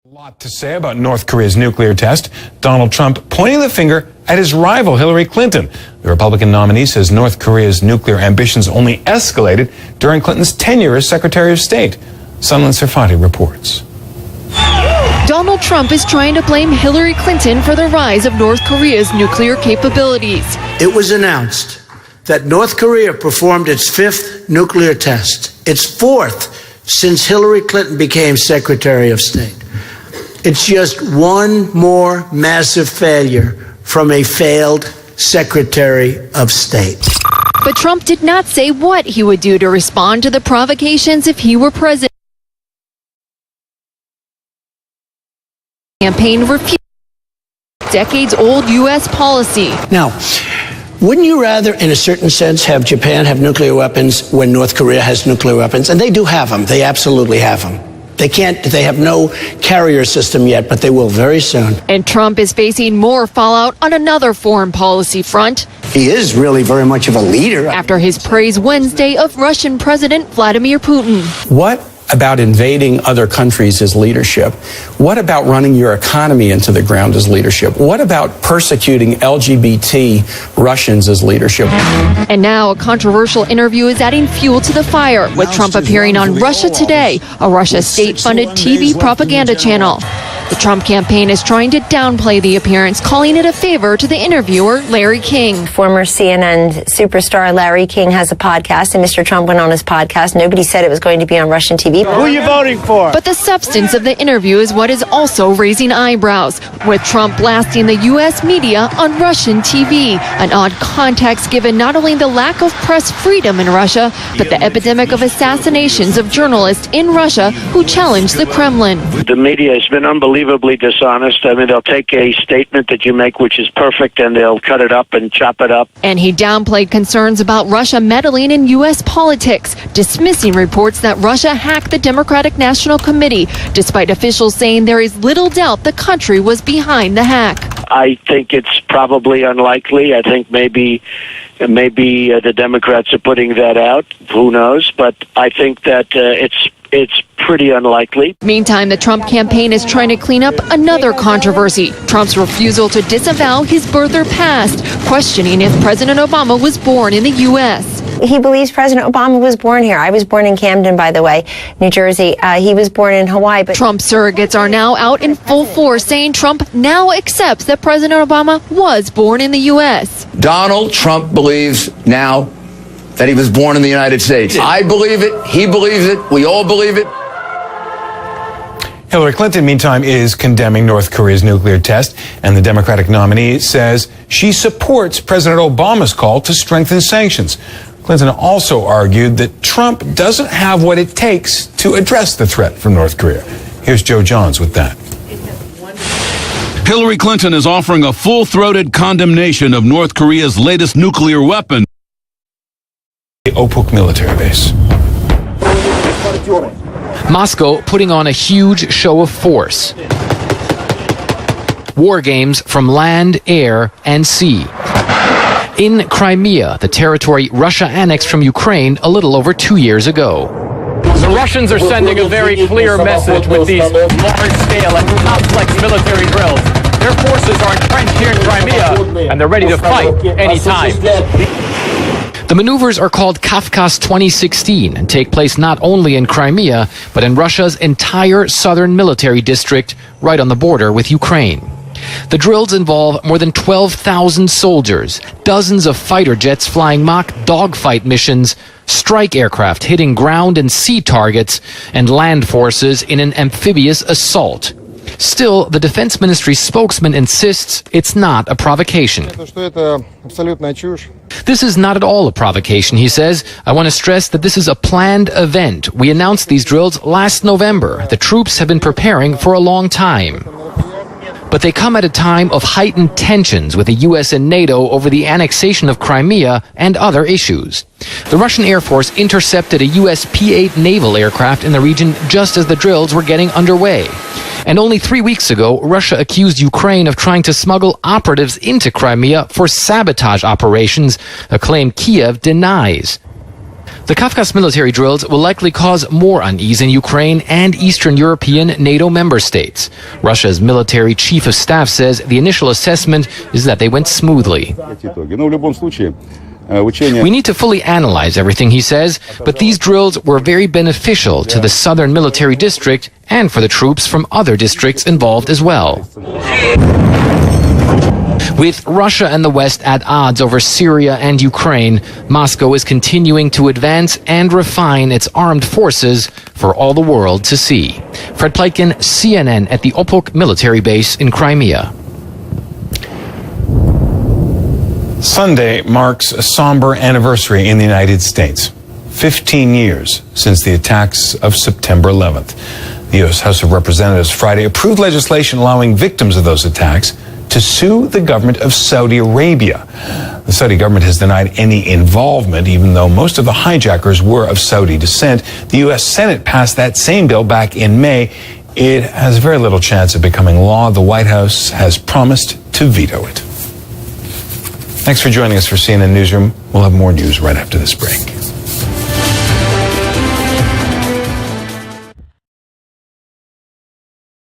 A lot to say about North Korea's nuclear test. Donald Trump pointing the finger at his rival, Hillary Clinton. The Republican nominee says North Korea's nuclear ambitions only escalated during Clinton's tenure as Secretary of State. Sunland Serfati reports. Donald Trump is trying to blame Hillary Clinton for the rise of North Korea's nuclear capabilities. It was announced that North Korea performed its fifth nuclear test, its fourth since Hillary Clinton became Secretary of State. It's just one more massive failure from a failed Secretary of State. But Trump did not say what he would do to respond to the provocations if he were president. Campaign refused decades-old U.S. policy. Now, wouldn't you rather, in a certain sense, have Japan have nuclear weapons when North Korea has nuclear weapons? And they do have them. They absolutely have them. They have no carrier system yet, but they will very soon. And Trump is facing more fallout on another foreign policy front. He is really very much of a leader. After his praise Wednesday of Russian President Vladimir Putin. What about invading other countries as leadership? What about running your economy into the ground as leadership? What about persecuting LGBT Russians as leadership? And now a controversial interview is adding fuel to the fire, with Trump appearing on Russia Today, a Russia state-funded TV propaganda channel. The Trump campaign is trying to downplay the appearance, calling it a favor to the interviewer, Larry King. Former CNN superstar Larry King has a podcast, and Mr. Trump went on his podcast. Nobody said it was going to be on Russian TV. Who are you voting for? But the substance of the interview is what is also raising eyebrows, with Trump blasting the U.S. media on Russian TV. An odd context given not only the lack of press freedom in Russia, but the epidemic of assassinations of journalists in Russia who challenge the Kremlin. The media has been unbelievably dishonest. I mean, they'll take a statement that you make, which is perfect, and they'll cut it up and chop it up. And he downplayed concerns about Russia meddling in U.S. politics, dismissing reports that Russia hacked the Democratic National Committee, despite officials saying there is little doubt the country was behind the hack. I think it's probably unlikely. I think maybe the Democrats are putting that out. Who knows? But I think that it's pretty unlikely. Meantime, the Trump campaign is trying to clean up another controversy, Trump's refusal to disavow his birth or past, questioning if President Obama was born in the U.S. He believes President Obama was born here. I was born in Camden, by the way, New Jersey. He was born in Hawaii. But Trump surrogates are now out in full force, saying Trump now accepts that President Obama was born in the U.S. Donald Trump believes now that he was born in the United States. I believe it. He believes it. We all believe it. Hillary Clinton, meantime, is condemning North Korea's nuclear test, and the Democratic nominee says she supports President Obama's call to strengthen sanctions. Clinton also argued that Trump doesn't have what it takes to address the threat from North Korea. Here's Joe Johns with that. Hillary Clinton is offering a full-throated condemnation of North Korea's latest nuclear weapon. The Opuk military base. Moscow putting on a huge show of force. War games from land, air, and sea. In Crimea, the territory Russia annexed from Ukraine a little over 2 years ago. The Russians are sending a very clear message with these large-scale and complex military drills. Their forces are entrenched here in Crimea, and they're ready to fight anytime. The maneuvers are called Kafkas 2016 and take place not only in Crimea, but in Russia's entire southern military district right on the border with Ukraine. The drills involve more than 12,000 soldiers, dozens of fighter jets flying mock dogfight missions, strike aircraft hitting ground and sea targets, and land forces in an amphibious assault. Still, the Defense Ministry's spokesman insists it's not a provocation. This is not at all a provocation, he says. I want to stress that this is a planned event. We announced these drills last November. The troops have been preparing for a long time. But they come at a time of heightened tensions with the U.S. and NATO over the annexation of Crimea and other issues. The Russian Air Force intercepted a U.S. P-8 naval aircraft in the region just as the drills were getting underway. And only 3 weeks ago, Russia accused Ukraine of trying to smuggle operatives into Crimea for sabotage operations, a claim Kiev denies. The Kafkas military drills will likely cause more unease in Ukraine and Eastern European NATO member states. Russia's military chief of staff says the initial assessment is that they went smoothly. We need to fully analyze everything, he says, but these drills were very beneficial to the southern military district and for the troops from other districts involved as well. With Russia and the West at odds over Syria and Ukraine, Moscow is continuing to advance and refine its armed forces for all the world to see. Fred Pleitgen, CNN at the Opok military base in Crimea. Sunday marks a somber anniversary in the United States. 15 years since the attacks of September 11th. The U.S. House of Representatives Friday approved legislation allowing victims of those attacks to sue the government of Saudi Arabia. The Saudi government has denied any involvement, even though most of the hijackers were of Saudi descent. The U.S. Senate passed that same bill back in May. It has very little chance of becoming law. The White House has promised to veto it. Thanks for joining us for CNN Newsroom. We'll have more news right after this break.